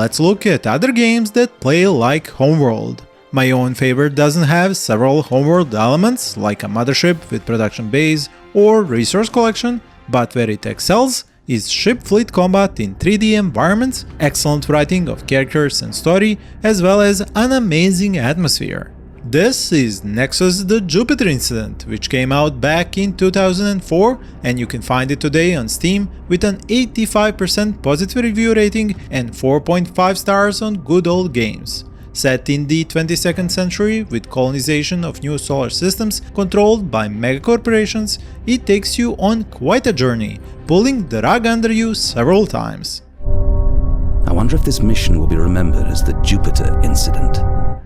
let's look at other games that play like Homeworld. My own favorite doesn't have several Homeworld elements like a mothership with production base or resource collection, but where it excels is ship-fleet combat in 3D environments, excellent writing of characters and story, as well as an amazing atmosphere. This is Nexus the Jupiter Incident, which came out back in 2004, and you can find it today on Steam with an 85% positive review rating and 4.5 stars on Good Old Games. Set in the 22nd century with colonization of new solar systems controlled by megacorporations, it takes you on quite a journey, pulling the rug under you several times. I wonder if this mission will be remembered as the Jupiter Incident.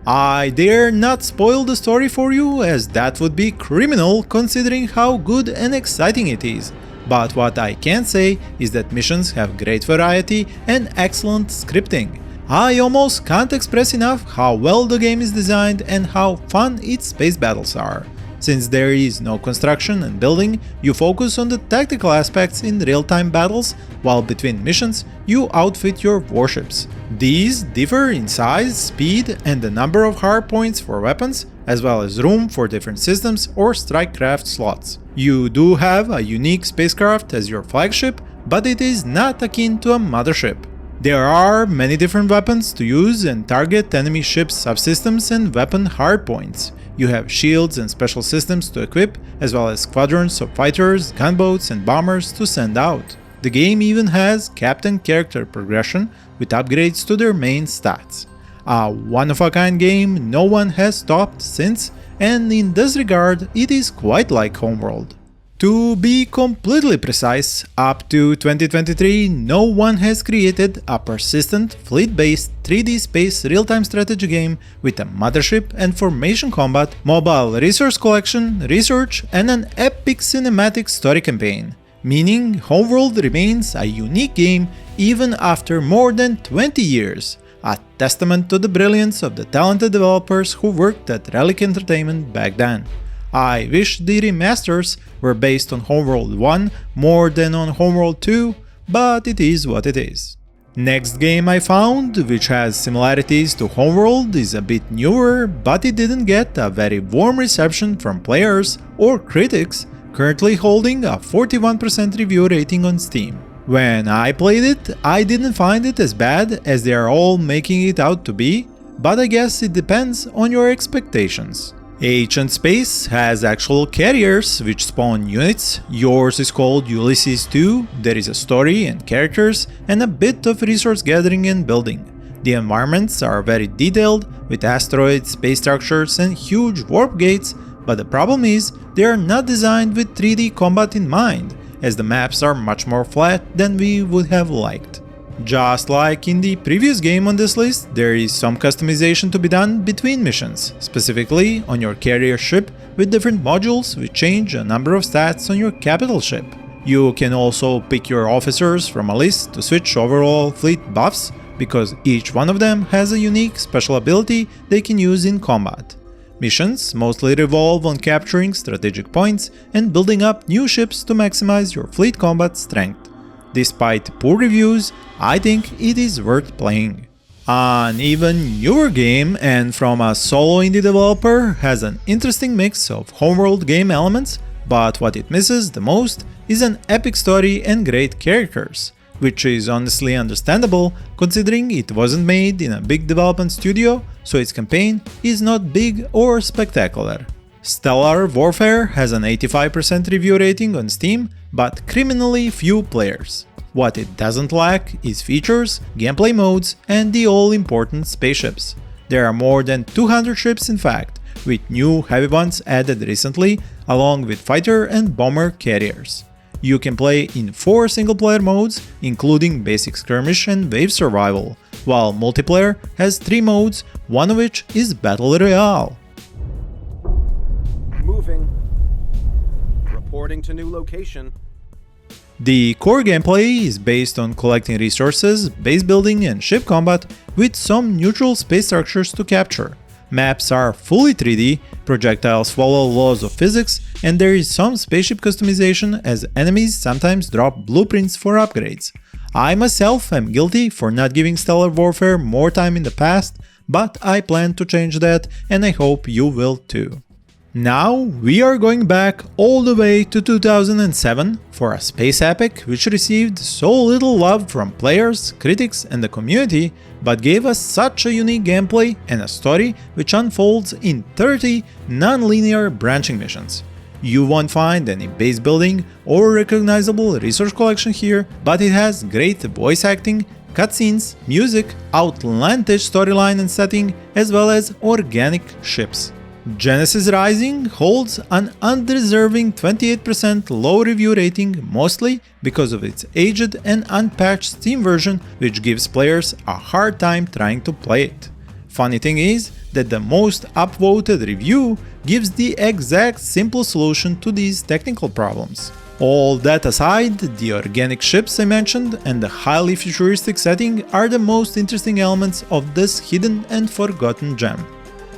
I dare not spoil the story for you, as that would be criminal considering how good and exciting it is. But what I can say is that missions have great variety and excellent scripting. I almost can't express enough how well the game is designed and how fun its space battles are. Since there is no construction and building, you focus on the tactical aspects in real-time battles, while between missions you outfit your warships. These differ in size, speed, and the number of hard points for weapons, as well as room for different systems or strike craft slots. You do have a unique spacecraft as your flagship, but it is not akin to a mothership. There are many different weapons to use and target enemy ships' subsystems and weapon hardpoints. You have shields and special systems to equip, as well as squadrons of fighters, gunboats and bombers to send out. The game even has captain character progression with upgrades to their main stats. A one-of-a-kind game no one has topped since, and in this regard it is quite like Homeworld. To be completely precise, up to 2023 no one has created a persistent, fleet-based 3D space real-time strategy game with a mothership and formation combat, mobile resource collection, research, and an epic cinematic story campaign. Meaning Homeworld remains a unique game even after more than 20 years, a testament to the brilliance of the talented developers who worked at Relic Entertainment back then. I wish the remasters were based on Homeworld 1 more than on Homeworld 2, but it is what it is. Next game I found, which has similarities to Homeworld, is a bit newer, but it didn't get a very warm reception from players or critics, currently holding a 41% review rating on Steam. When I played it, I didn't find it as bad as they are all making it out to be, but I guess it depends on your expectations. Ancient Space has actual carriers which spawn units, yours is called Ulysses 2, there is a story and characters, and a bit of resource gathering and building. The environments are very detailed, with asteroids, space structures and huge warp gates, but the problem is they are not designed with 3D combat in mind, as the maps are much more flat than we would have liked. Just like in the previous game on this list, there is some customization to be done between missions, specifically on your carrier ship with different modules which change a number of stats on your capital ship. You can also pick your officers from a list to switch overall fleet buffs, because each one of them has a unique special ability they can use in combat. Missions mostly revolve on capturing strategic points and building up new ships to maximize your fleet combat strength. Despite poor reviews, I think it is worth playing. An even newer game, and from a solo indie developer, has an interesting mix of Homeworld game elements, but what it misses the most is an epic story and great characters, which is honestly understandable considering it wasn't made in a big development studio, so its campaign is not big or spectacular. Stellar Warfare has an 85% review rating on Steam, but criminally few players. What it doesn't lack is features, gameplay modes, and the all-important spaceships. There are more than 200 ships in fact, with new heavy ones added recently, along with fighter and bomber carriers. You can play in 4 single-player modes, including basic skirmish and wave survival, while multiplayer has 3 modes, one of which is Battle Royale. Moving. Reporting to new location. The core gameplay is based on collecting resources, base building and ship combat, with some neutral space structures to capture. Maps are fully 3D, projectiles follow laws of physics, and there is some spaceship customization as enemies sometimes drop blueprints for upgrades. I myself am guilty for not giving Stellar Warfare more time in the past, but I plan to change that and I hope you will too. Now we are going back all the way to 2007 for a space epic which received so little love from players, critics and the community, but gave us such a unique gameplay and a story which unfolds in 30 non-linear branching missions. You won't find any base building or recognizable resource collection here, but it has great voice acting, cutscenes, music, outlandish storyline and setting, as well as organic ships. Genesis Rising holds an undeserving 28% low review rating, mostly because of its aged and unpatched Steam version, which gives players a hard time trying to play it. Funny thing is that the most upvoted review gives the exact simple solution to these technical problems. All that aside, the organic ships I mentioned and the highly futuristic setting are the most interesting elements of this hidden and forgotten gem.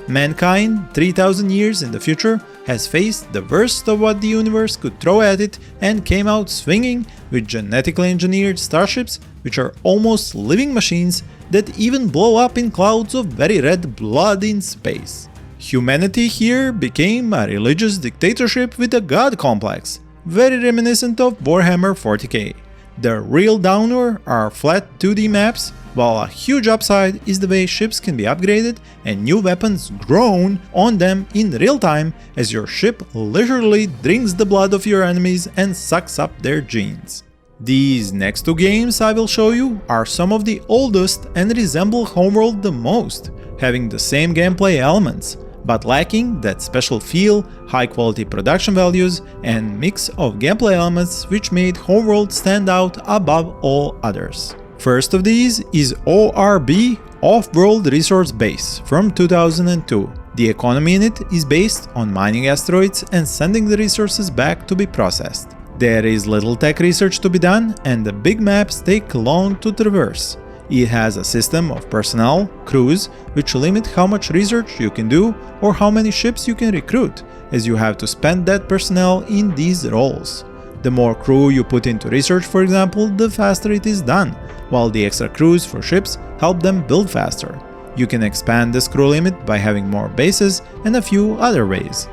Mankind, 3000 years in the future, has faced the worst of what the universe could throw at it and came out swinging with genetically engineered starships which are almost living machines that even blow up in clouds of very red blood in space. Humanity here became a religious dictatorship with a god complex, very reminiscent of Warhammer 40k. The real downer are flat 2D maps, while a huge upside is the way ships can be upgraded and new weapons grown on them in real time as your ship literally drinks the blood of your enemies and sucks up their genes. These next two games I will show you are some of the oldest and resemble Homeworld the most, having the same gameplay elements, but lacking that special feel, high quality production values, and mix of gameplay elements which made Homeworld stand out above all others. First of these is O.R.B. Off-World Resource Base from 2002. The economy in it is based on mining asteroids and sending the resources back to be processed. There is little tech research to be done and the big maps take long to traverse. It has a system of personnel, crews, which limit how much research you can do or how many ships you can recruit, as you have to spend that personnel in these roles. The more crew you put into research, for example, the faster it is done, while the extra crews for ships help them build faster. You can expand this crew limit by having more bases and a few other ways.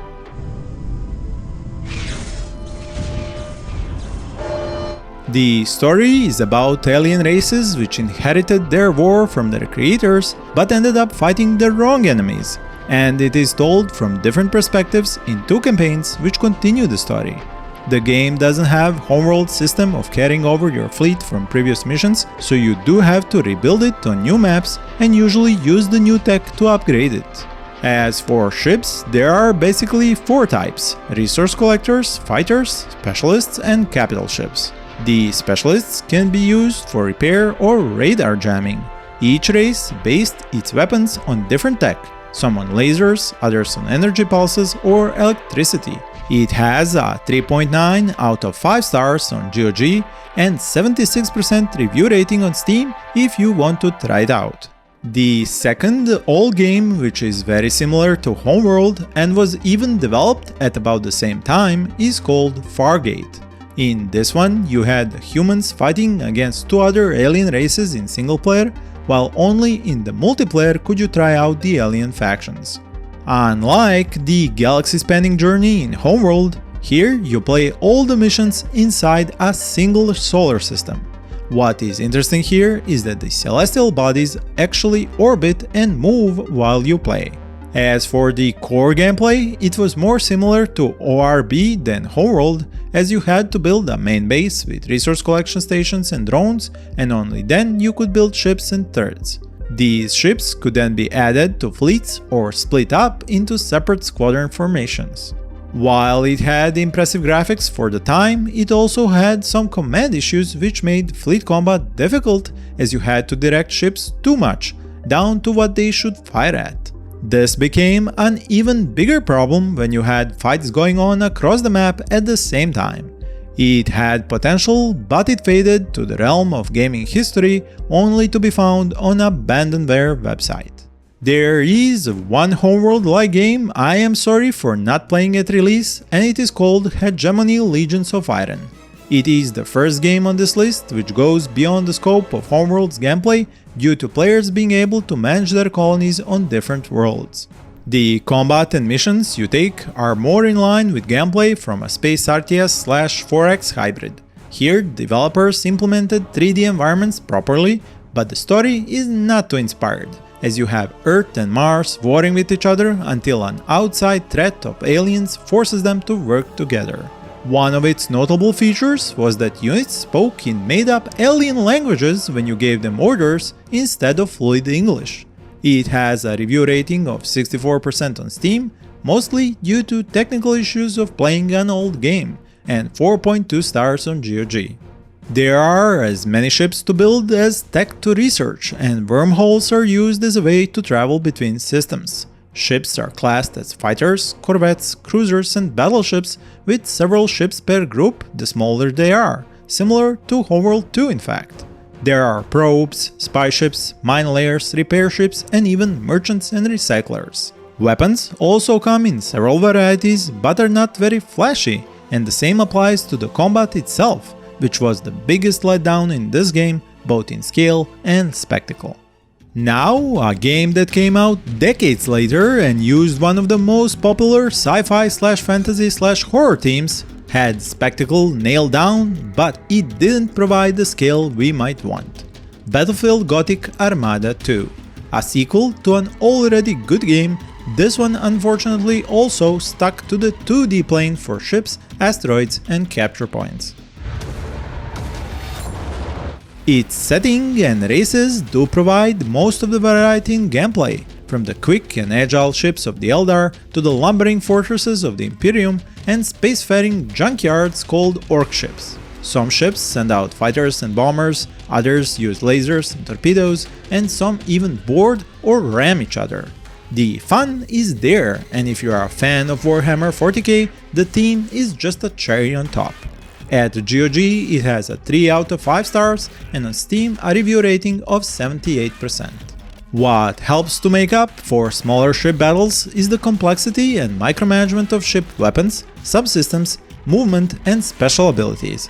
The story is about alien races which inherited their war from their creators but ended up fighting the wrong enemies, and it is told from different perspectives in two campaigns which continue the story. The game doesn't have Homeworld system of carrying over your fleet from previous missions, so you do have to rebuild it on new maps and usually use the new tech to upgrade it. As for ships, there are basically four types: resource collectors, fighters, specialists, and capital ships. The specialists can be used for repair or radar jamming. Each race based its weapons on different tech, some on lasers, others on energy pulses or electricity. It has a 3.9 out of 5 stars on GOG and 76% review rating on Steam if you want to try it out. The second old game, which is very similar to Homeworld and was even developed at about the same time, is called Fargate. In this one, you had humans fighting against two other alien races in single player, while only in the multiplayer could you try out the alien factions. Unlike the galaxy-spanning journey in Homeworld, here you play all the missions inside a single solar system. What is interesting here is that the celestial bodies actually orbit and move while you play. As for the core gameplay, it was more similar to O.R.B. than Homeworld, as you had to build a main base with resource collection stations and drones, and only then you could build ships and turrets. These ships could then be added to fleets or split up into separate squadron formations. While it had impressive graphics for the time, it also had some command issues which made fleet combat difficult, as you had to direct ships too much, down to what they should fire at. This became an even bigger problem when you had fights going on across the map at the same time. It had potential, but it faded to the realm of gaming history, only to be found on a Abandonware website. There is one Homeworld-like game I am sorry for not playing at release, and it is called Haegemonia Legions of Iron. It is the first game on this list which goes beyond the scope of Homeworld's gameplay due to players being able to manage their colonies on different worlds. The combat and missions you take are more in line with gameplay from a space RTS/4X hybrid. Here, developers implemented 3D environments properly, but the story is not too inspired, as you have Earth and Mars warring with each other until an outside threat of aliens forces them to work together. One of its notable features was that units spoke in made-up alien languages when you gave them orders instead of fluid English. It has a review rating of 64% on Steam, mostly due to technical issues of playing an old game, and 4.2 stars on GOG. There are as many ships to build as tech to research, and wormholes are used as a way to travel between systems. Ships are classed as fighters, corvettes, cruisers, and battleships, with several ships per group the smaller they are, similar to Homeworld 2 in fact. There are probes, spy ships, mine layers, repair ships, and even merchants and recyclers. Weapons also come in several varieties but are not very flashy, and the same applies to the combat itself, which was the biggest letdown in this game, both in scale and spectacle. Now, a game that came out decades later and used one of the most popular sci-fi/fantasy/horror themes had spectacle nailed down, but it didn't provide the scale we might want. Battlefield Gothic Armada 2. A sequel to an already good game, this one unfortunately also stuck to the 2D plane for ships, asteroids, and capture points. Its setting and races do provide most of the variety in gameplay, from the quick and agile ships of the Eldar to the lumbering fortresses of the Imperium and spacefaring junkyards called orc ships. Some ships send out fighters and bombers, others use lasers and torpedoes, and some even board or ram each other. The fun is there, and if you are a fan of Warhammer 40k, the theme is just a cherry on top. At GOG it has a 3 out of 5 stars, and on Steam a review rating of 78%. What helps to make up for smaller ship battles is the complexity and micromanagement of ship weapons, subsystems, movement, and special abilities.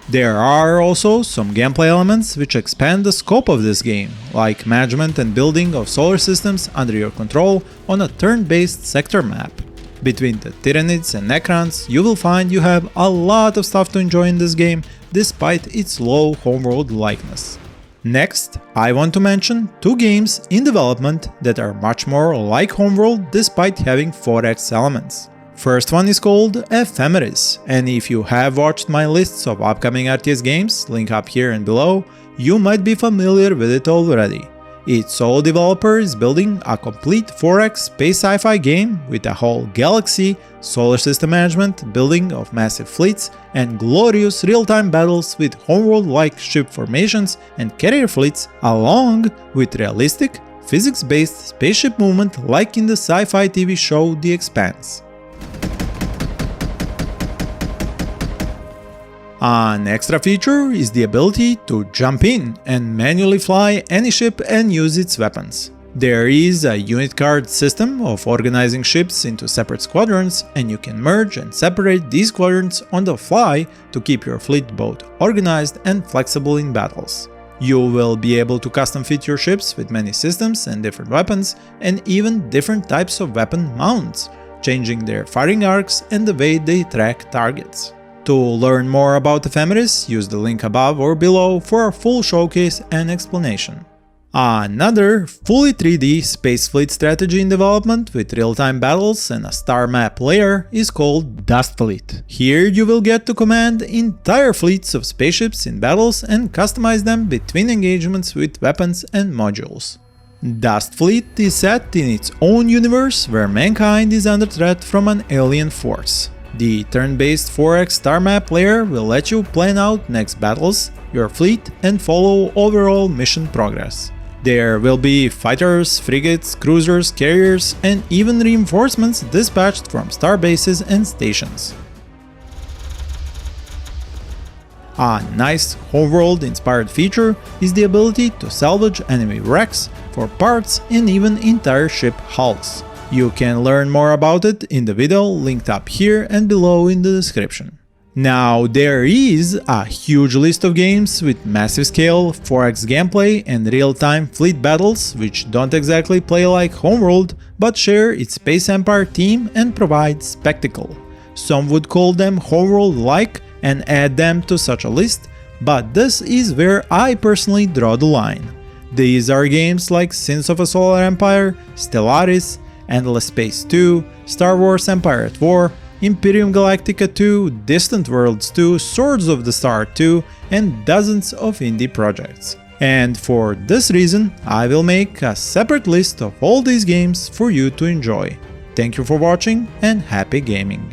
There are also some gameplay elements which expand the scope of this game, like management and building of solar systems under your control on a turn-based sector map. Between the Tyranids and Necrons, you will find you have a lot of stuff to enjoy in this game, despite its low Homeworld likeness. Next, I want to mention 2 games in development that are much more like Homeworld despite having 4X elements. First one is called Ephemeris, and if you have watched my lists of upcoming RTS games, link up here and below, you might be familiar with it already. Its sole developer is building a complete 4X space sci-fi game with a whole galaxy, solar system management, building of massive fleets, and glorious real-time battles with Homeworld-like ship formations and carrier fleets, along with realistic, physics-based spaceship movement like in the sci-fi TV show The Expanse. An extra feature is the ability to jump in and manually fly any ship and use its weapons. There is a unit card system of organizing ships into separate squadrons, and you can merge and separate these squadrons on the fly to keep your fleet both organized and flexible in battles. You will be able to custom fit your ships with many systems and different weapons, and even different types of weapon mounts, changing their firing arcs and the way they track targets. To learn more about Ephemeris, use the link above or below for a full showcase and explanation. Another fully 3D space fleet strategy in development with real-time battles and a star map layer is called Dustfleet. Here you will get to command entire fleets of spaceships in battles and customize them between engagements with weapons and modules. Dustfleet is set in its own universe where mankind is under threat from an alien force. The turn-based 4X star map layer will let you plan out next battles, your fleet, and follow overall mission progress. There will be fighters, frigates, cruisers, carriers, and even reinforcements dispatched from star bases and stations. A nice Homeworld-inspired feature is the ability to salvage enemy wrecks for parts and even entire ship hulls. You can learn more about it in the video linked up here and below in the description. Now, there is a huge list of games with massive scale, 4x gameplay and real-time fleet battles which don't exactly play like Homeworld, but share its Space Empire theme and provide spectacle. Some would call them Homeworld-like and add them to such a list, but this is where I personally draw the line. These are games like Sins of a Solar Empire, Stellaris, Endless Space 2, Star Wars Empire at War, Imperium Galactica 2, Distant Worlds 2, Swords of the Star 2, and dozens of indie projects. And for this reason, I will make a separate list of all these games for you to enjoy. Thank you for watching and happy gaming!